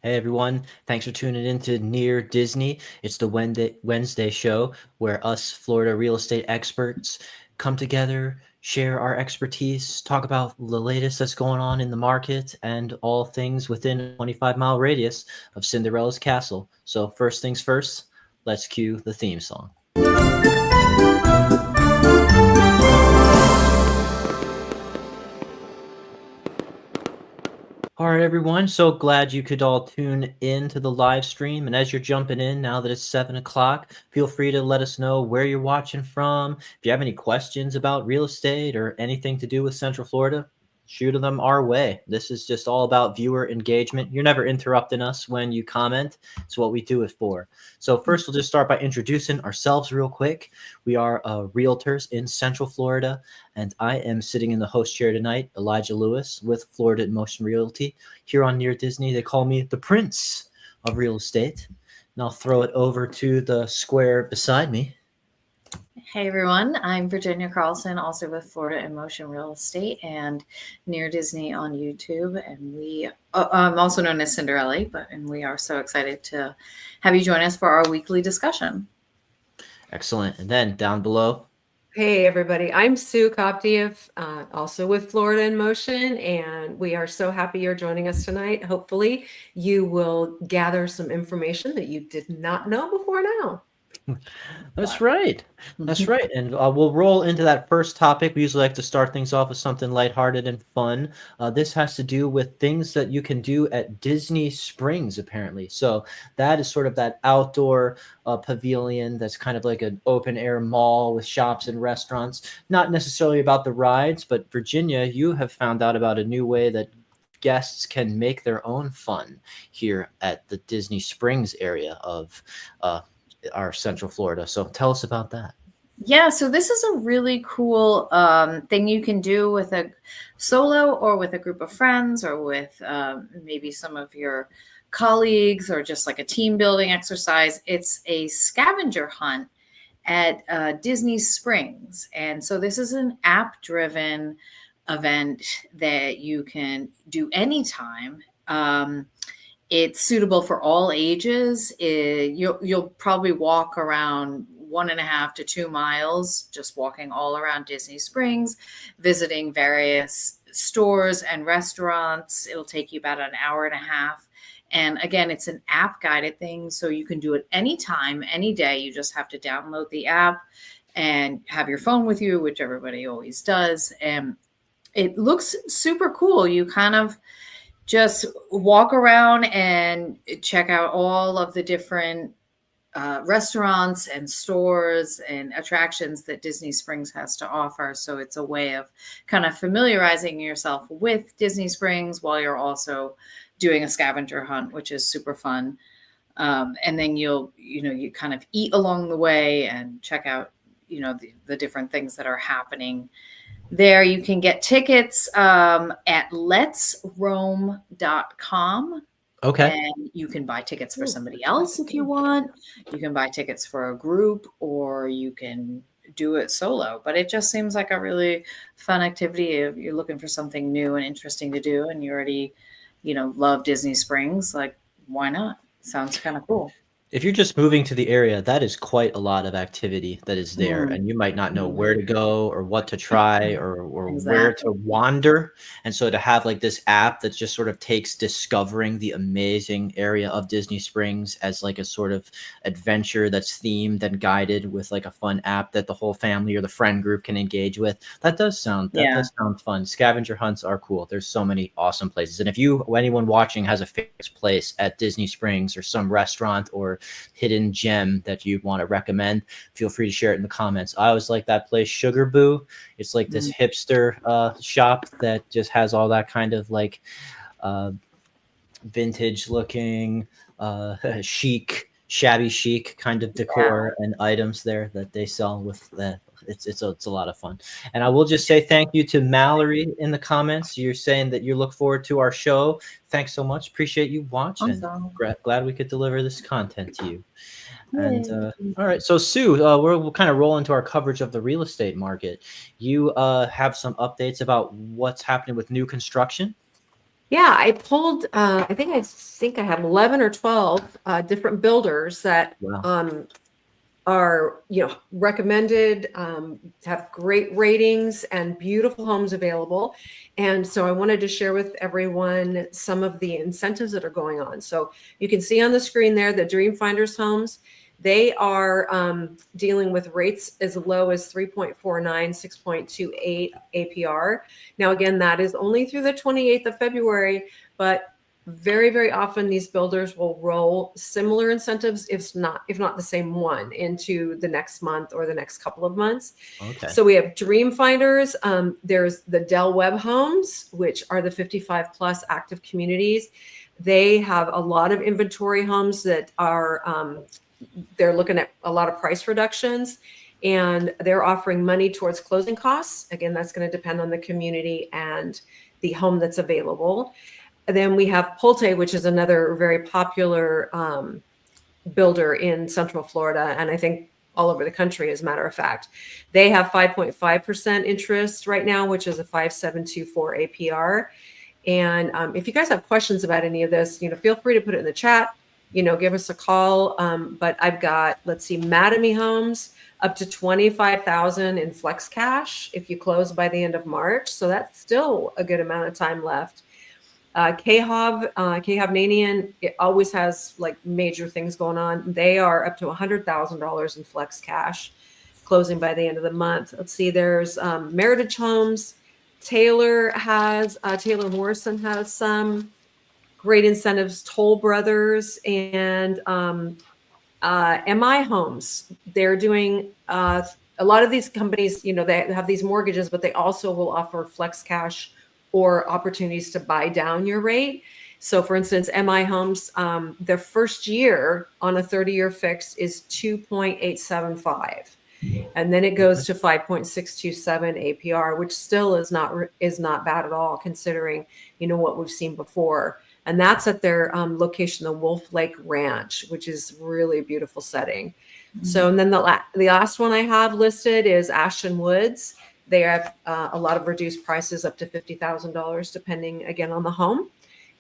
Hey everyone, thanks for tuning in to Near Disney. It's the Wednesday show where us Florida real estate experts come together, share our expertise, talk about the latest that's going on in the market, and all things within a 25-mile radius of Cinderella's castle. So, first things first, let's cue the theme song. All right, everyone. So glad you could all tune in to the live stream. And as you're jumping in, now that it's 7 o'clock, feel free to let us know where you're watching from. If you have any questions about real estate or anything to do with Central Florida, shoot them our way. This is just all about viewer engagement. You're never interrupting us when you comment. It's what we do it for. So first, we'll just start by introducing ourselves real quick. We are realtors in Central Florida, and I am sitting in the host chair tonight, Elijah Lewis with Florida in Motion Realty. Here on Near Disney, they call me the Prince of Real Estate. And I'll throw it over to the square beside me. Hey everyone, I'm Virginia Carlson, also with Florida in Motion Real Estate and Near Disney on YouTube. And I'm also known as Cinderella, and we are so excited to have you join us for our weekly discussion. Excellent. And then down below. Hey everybody, I'm Sue Koptiev, also with Florida in Motion, and we are so happy you're joining us tonight. Hopefully you will gather some information that you did not know before now. That's right. That's right. And we'll roll into that first topic. We usually like to start things off with something lighthearted and fun. This has to do with things that you can do at Disney Springs, apparently. So that is sort of that outdoor pavilion that's kind of like an open air mall with shops and restaurants. Not necessarily about the rides, but Virginia, you have found out about a new way that guests can make their own fun here at the Disney Springs area of our Central Florida. So tell us about that. Yeah, so this is a really cool thing you can do with a solo or with a group of friends or with maybe some of your colleagues or just like a team building exercise. It's a scavenger hunt at Disney Springs. And so this is an app driven event that you can do anytime. It's suitable for all ages. You'll probably walk around 1.5 to 2 miles, just walking all around Disney Springs, visiting various stores and restaurants. It'll take you about an hour and a half. And again, it's an app guided thing. So you can do it anytime, any day. You just have to download the app and have your phone with you, which everybody always does. And it looks super cool. You kind of just walk around and check out all of the different restaurants and stores and attractions that Disney Springs has to offer. So it's a way of kind of familiarizing yourself with Disney Springs while you're also doing a scavenger hunt, which is super fun. And then you kind of eat along the way and check out, the different things that are happening there. You can get tickets at letsroam.com. Okay. And you can buy tickets for somebody else if you want. You can buy tickets for a group, or you can do it solo. But it just seems like a really fun activity if you're looking for something new and interesting to do and you already, love Disney Springs. Like, why not? Sounds kind of cool. If you're just moving to the area, that is quite a lot of activity that is there, and you might not know where to go or what to try or where to wander. And so to have like this app that just sort of takes discovering the amazing area of Disney Springs as like a sort of adventure that's themed and guided with like a fun app that the whole family or the friend group can engage with. That does sound fun. Scavenger hunts are cool. There's so many awesome places. And if anyone watching has a favorite place at Disney Springs or some restaurant or hidden gem that you want to recommend, feel free to share it in the comments. I always like that place, Sugar Boo. It's like this hipster shop that just has all that kind of like vintage looking shabby chic kind of decor and items there that they sell with that. It's a lot of fun. And I will just say thank you to Mallory in the comments. You're saying that you look forward to our show. Thanks so much. Appreciate you watching. Awesome. Glad we could deliver this content to you. And all right, so Sue, we'll kind of roll into our coverage of the real estate market. You have some updates about what's happening with new construction? Yeah, I pulled, I think I have 11 or 12 different builders that Wow. are, recommended, have great ratings and beautiful homes available. And so I wanted to share with everyone some of the incentives that are going on. So you can see on the screen there, the Dream Finders homes, they are dealing with rates as low as 3.49, 6.28 APR. Now, again, that is only through the 28th of February, but very, very often these builders will roll similar incentives, if not the same one, into the next month or the next couple of months. Okay. So we have Dream Finders. There's the Del Webb homes, which are the 55 plus active communities. They have a lot of inventory homes that are they're looking at a lot of price reductions, and they're offering money towards closing costs. Again, that's going to depend on the community and the home that's available. Then we have Pulte, which is another very popular builder in Central Florida, and I think all over the country, as a matter of fact. They have 5.5% interest right now, which is a 5.724 APR. And if you guys have questions about any of this, feel free to put it in the chat. Give us a call. But I've got, let's see, Mattamy Homes up to 25,000 in flex cash if you close by the end of March. So that's still a good amount of time left. KHOV Nanian, it always has like major things going on. They are up to $100,000 in flex cash, closing by the end of the month. Let's see, there's Meritage Homes. Taylor Morrison has some great incentives. Toll Brothers and MI Homes. They're doing a lot of these companies, they have these mortgages, but they also will offer flex cash or opportunities to buy down your rate. So for instance, MI Homes, their first year on a 30-year fix is 2.875. And then it goes to 5.627 APR, which still is not bad at all, considering, what we've seen before. And that's at their location, the Wolf Lake Ranch, which is really a beautiful setting. Mm-hmm. So, and then the last one I have listed is Ashton Woods. They have a lot of reduced prices up to $50,000, depending again on the home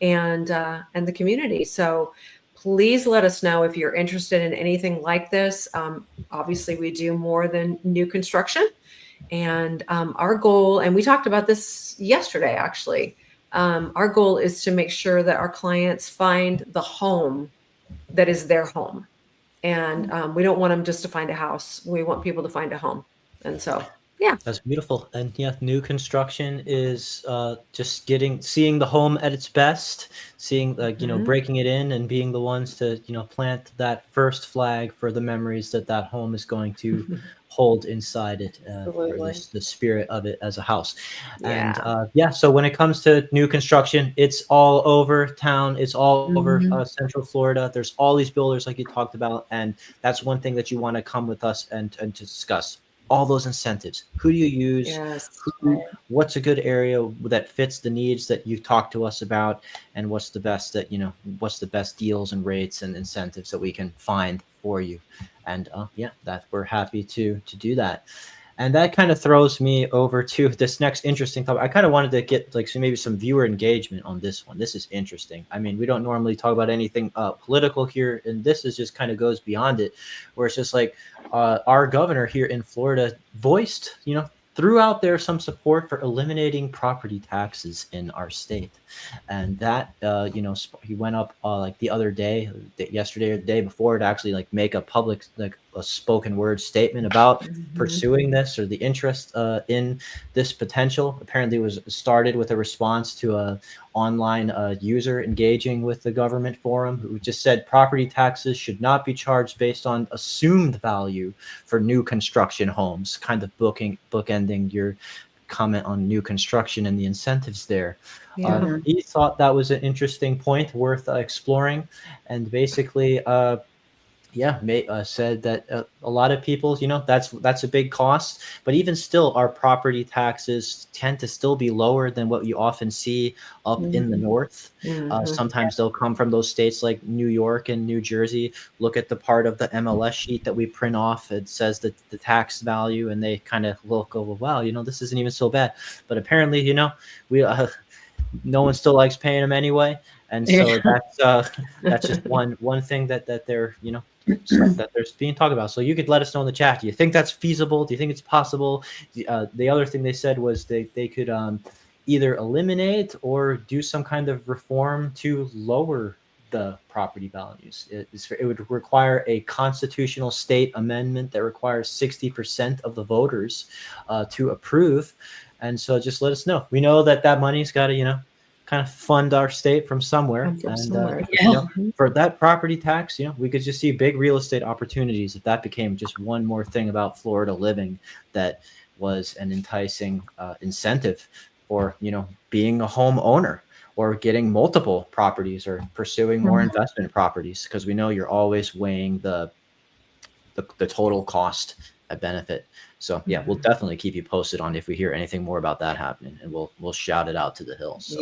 and the community. So please let us know if you're interested in anything like this. Obviously, we do more than new construction, and our goal, and we talked about this yesterday, actually. Our goal is to make sure that our clients find the home that is their home, and we don't want them just to find a house. We want people to find a home, and so. Yeah, that's beautiful. And yeah, new construction is just seeing the home at its best, seeing breaking it in and being the ones to plant that first flag for the memories that home is going to hold inside it, or the spirit of it as a house. Yeah. And so when it comes to new construction, it's all over town. It's all over Central Florida. There's all these builders like you talked about, and that's one thing that you want to come with us and to discuss. All those incentives. Who do you use? Yes. What's a good area that fits the needs that you talked to us about, and what's the best deals and rates and incentives that we can find for you? And that we're happy to do that. And that kind of throws me over to this next interesting topic. I kind of wanted to get maybe some viewer engagement on this one. This is interesting. I mean, we don't normally talk about anything political here, and this is just kind of goes beyond it, where it's just like our governor here in Florida voiced, threw out there some support for eliminating property taxes in our state. And that, he went up the other day, yesterday or the day before, to actually make a public, a spoken word statement about pursuing this, or the interest in this potential. Apparently it was started with a response to a online user engaging with the government forum, who just said property taxes should not be charged based on assumed value for new construction homes, kind of bookending your comment on new construction and the incentives there. Yeah. He thought that was an interesting point worth exploring, and basically said that a lot of people, that's a big cost, but even still, our property taxes tend to still be lower than what you often see up in the north. Sometimes they'll come from those states like New York and New Jersey. Look at the part of the MLS sheet that we print off. It says that the tax value, and they kind of look, oh, wow, this isn't even so bad. But apparently, we no one still likes paying them anyway. And so that's just one thing that they're, stuff that there's being talked about. So you could let us know in the chat. Do you think that's feasible? Do you think it's possible? The other thing they said was they could either eliminate or do some kind of reform to lower the property values. It would require a constitutional state amendment that requires 60% of the voters to approve. And so just let us know. We know that money's got to, kind of fund our state from somewhere. For that property tax, we could just see big real estate opportunities if that became just one more thing about Florida living that was an enticing incentive for, being a homeowner or getting multiple properties or pursuing more investment properties, because we know you're always weighing the total cost and benefit. So yeah, we'll definitely keep you posted on if we hear anything more about that happening, and we'll shout it out to the hill. So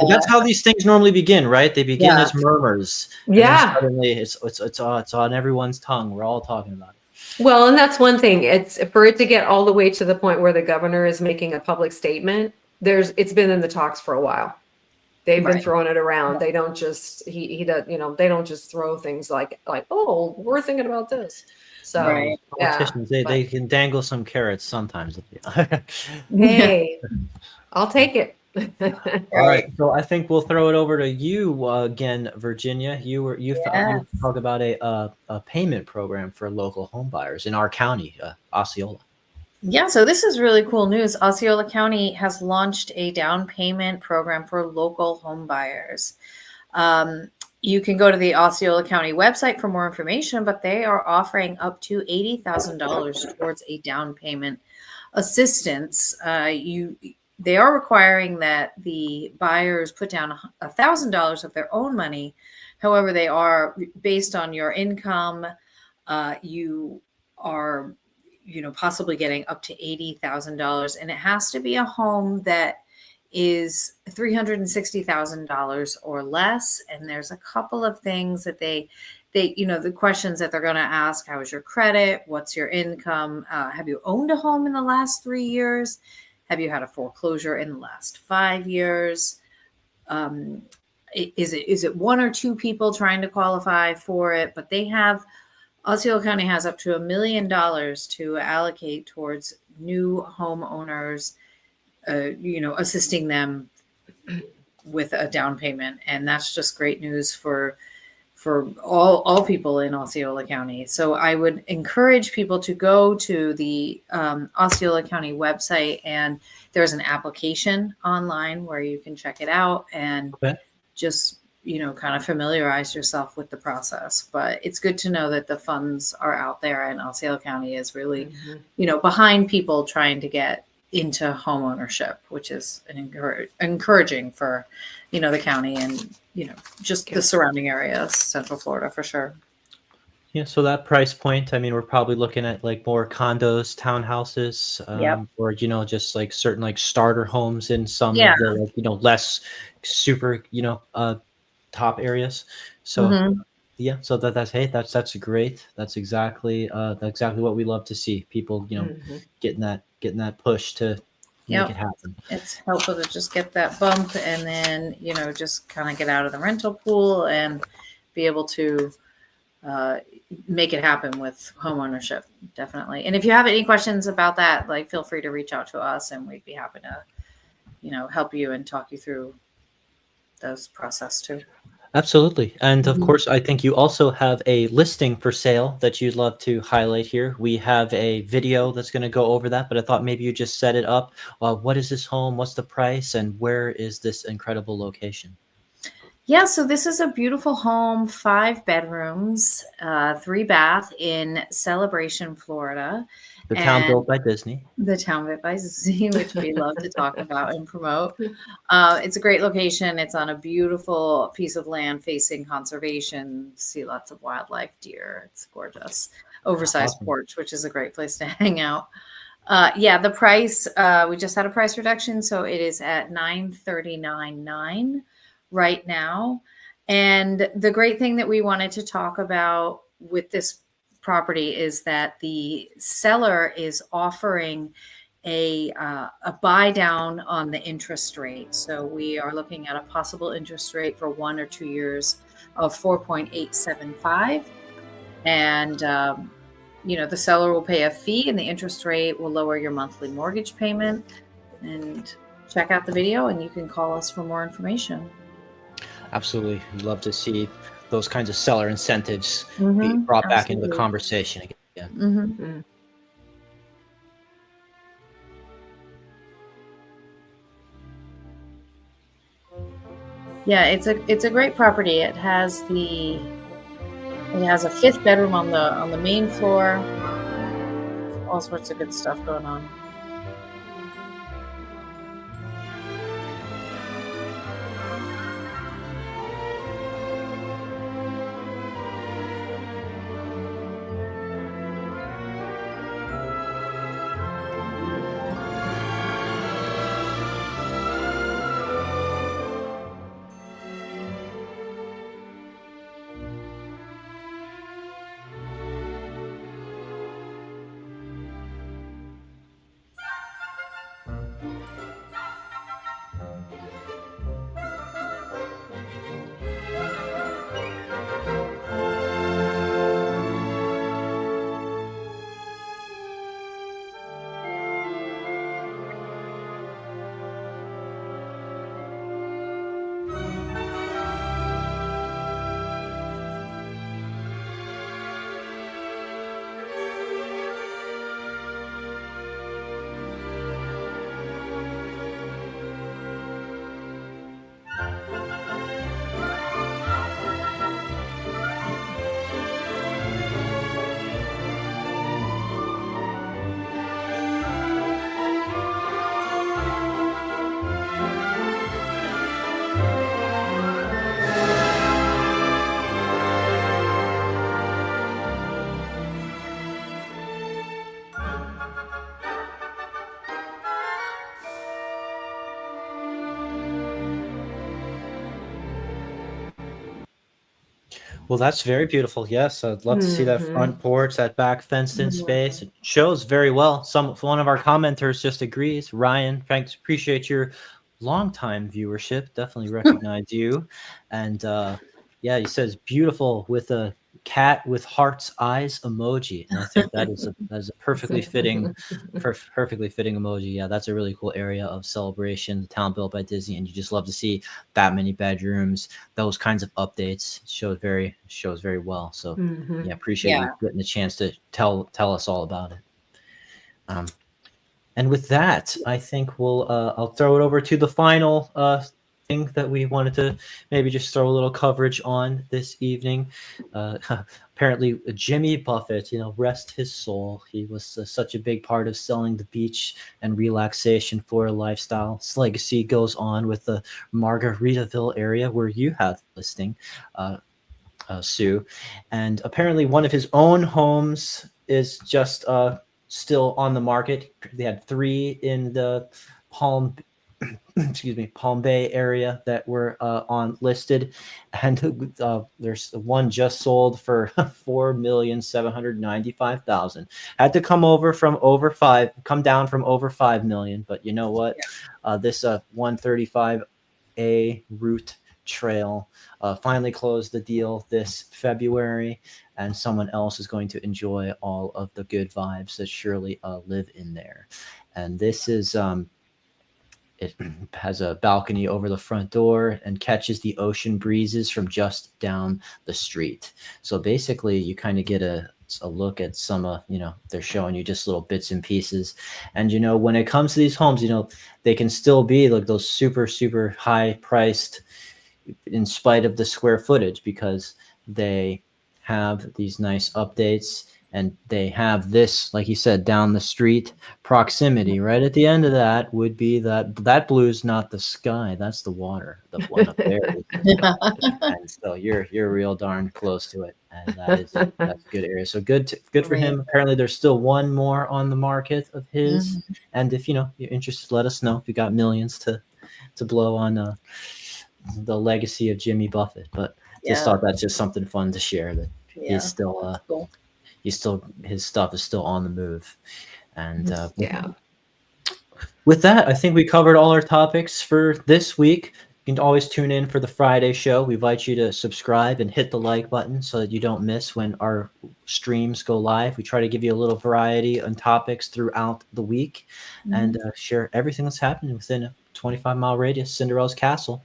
that's how these things normally begin, right? They begin as murmurs. Yeah. Suddenly it's on everyone's tongue. We're all talking about it. Well, and that's one thing. It's for it to get all the way to the point where the governor is making a public statement. It's been in the talks for a while. They've been throwing it around. They don't just he does, they don't just throw things like, oh, we're thinking about this. So politicians, they can dangle some carrots sometimes. Hey, I'll take it. All right, so I think we'll throw it over to you again, Virginia. You talk about a payment program for local home buyers in our county, Osceola. Yeah, so this is really cool news. Osceola County has launched a down payment program for local home buyers. You can go to the Osceola County website for more information, but they are offering up to $80,000 towards a down payment assistance. They are requiring that the buyers put down $1,000 of their own money. However, they are based on your income. You are, possibly getting up to $80,000, and it has to be a home that is $360,000 or less. And there's a couple of things that they the questions that they're going to ask: how is your credit? What's your income? Have you owned a home in the last 3 years? Have you had a foreclosure in the last 5 years? Is it one or two people trying to qualify for it? But Osceola County has up to $1 million to allocate towards new homeowners, assisting them with a down payment. And that's just great news for all people in Osceola County. So I would encourage people to go to the Osceola County website, and there's an application online where you can check it out and just kind of familiarize yourself with the process. But it's good to know that the funds are out there, and Osceola County is really, behind people trying to get into home ownership, which is encouraging for, the county and, just the surrounding areas, Central Florida for sure. Yeah, so that price point, we're probably looking at like more condos, townhouses, or just like certain like starter homes in some of the less super top areas. So so that's great. That's exactly what we love to see. People getting that push to make it happen. It's helpful to just get that bump, and then just kind of get out of the rental pool and be able to make it happen with home ownership. Definitely. And if you have any questions about that, like, feel free to reach out to us, and we'd be happy to help you and talk you through those process too. Absolutely. And of course, I think you also have a listing for sale that you'd love to highlight here. We have a video that's going to go over that, but I thought maybe you just set it up. What is this home? What's the price? And where is this incredible location? Yeah, so this is a beautiful home, 5 bedrooms, 3 bath in Celebration, Florida. The town built by Disney. The town built by Disney, which we love to talk about and promote. It's a great location. It's on a beautiful piece of land facing conservation. See lots of wildlife, deer. It's gorgeous. Oversized porch, which is a great place to hang out. The price, we just had a price reduction, so it is at $939.9 right now. And the great thing that we wanted to talk about with this property is that the seller is offering a buy down on the interest rate. So we are looking at a possible interest rate for 1 or 2 years of 4.875, and the seller will pay a fee, and the interest rate will lower your monthly mortgage payment. And check out the video, and you can call us for more information. Absolutely. We'd love to see those kinds of seller incentives be brought back into the conversation again. Mm-hmm. Yeah, it's a great property. It has a 5th bedroom on the main floor. All sorts of good stuff going on. Well, that's very beautiful. Yes, I'd love to see that front porch, that back fenced-in space. It shows very well. One of our commenters just agrees. Ryan, thanks. Appreciate your longtime viewership. Definitely recognize you. And yeah, he says beautiful with a cat with heart's eyes emoji, and I think that is a perfectly fitting emoji. Yeah, that's a really cool area of celebration. The town built by Disney, and you just love to see that many bedrooms, those kinds of updates. Shows very well. So yeah, appreciate you getting the chance to tell us all about it. And with that, I think I'll throw it over to the final thing that we wanted to maybe just throw a little coverage on this evening. Apparently, Jimmy Buffett, rest his soul. He was such a big part of selling the beach and relaxation for a lifestyle. His legacy goes on with the Margaritaville area where you have listing, Sue. And apparently, one of his own homes is just still on the market. They had 3 in the Palm Bay area that were on listed, and there's one just sold for $4,795,000. Had to come down from over 5 million, but you know what? This 135A route trail finally closed the deal this February, and someone else is going to enjoy all of the good vibes that surely live in there. And this is it has a balcony over the front door and catches the ocean breezes from just down the street. So basically, you kind of get a look at some they're showing you just little bits and pieces. And when it comes to these homes, they can still be like those super, super high priced in spite of the square footage, because they have these nice updates, and they have this, like you said, down the street proximity. Right at the end of that would be that blue's not the sky, that's the water. The one up there is the sky. And so you're real darn close to it, and that's a good area. So good for him. Apparently there's still one more on the market of his, and if you're interested, let us know if you got millions to blow on the legacy of Jimmy Buffett. But just thought that's just something fun to share, that he's still cool. His stuff is still on the move. And with that, I think we covered all our topics for this week. You can always tune in for the Friday show. We invite you to subscribe and hit the like button so that you don't miss when our streams go live. We try to give you a little variety on topics throughout the week and share everything that's happening within a 25-mile radius, Cinderella's Castle.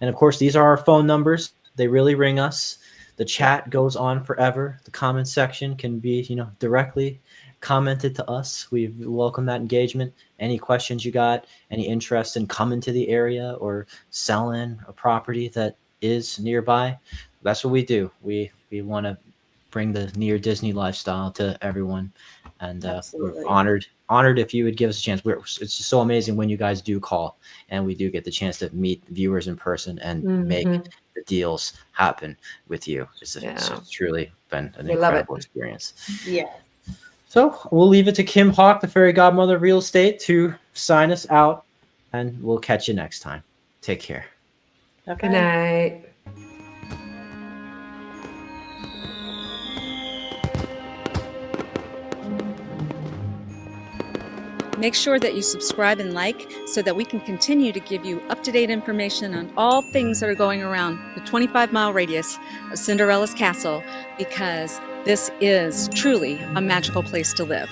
And of course, these are our phone numbers. They really ring us. The chat goes on forever. The comment section can be, directly commented to us. We welcome that engagement. Any questions you got, any interest in coming to the area or selling a property that is nearby, that's what we do. We want to bring the near Disney lifestyle to everyone, and we're honored if you would give us a chance. It's just so amazing when you guys do call and we do get the chance to meet viewers in person and make the deals happen with you. It's truly been an incredible experience. Yeah. So we'll leave it to Kim Hawk, the fairy godmother of real estate, to sign us out, and we'll catch you next time. Take care. Okay. Good night. Make sure that you subscribe and like so that we can continue to give you up-to-date information on all things that are going around the 25-mile radius of Cinderella's Castle, because this is truly a magical place to live.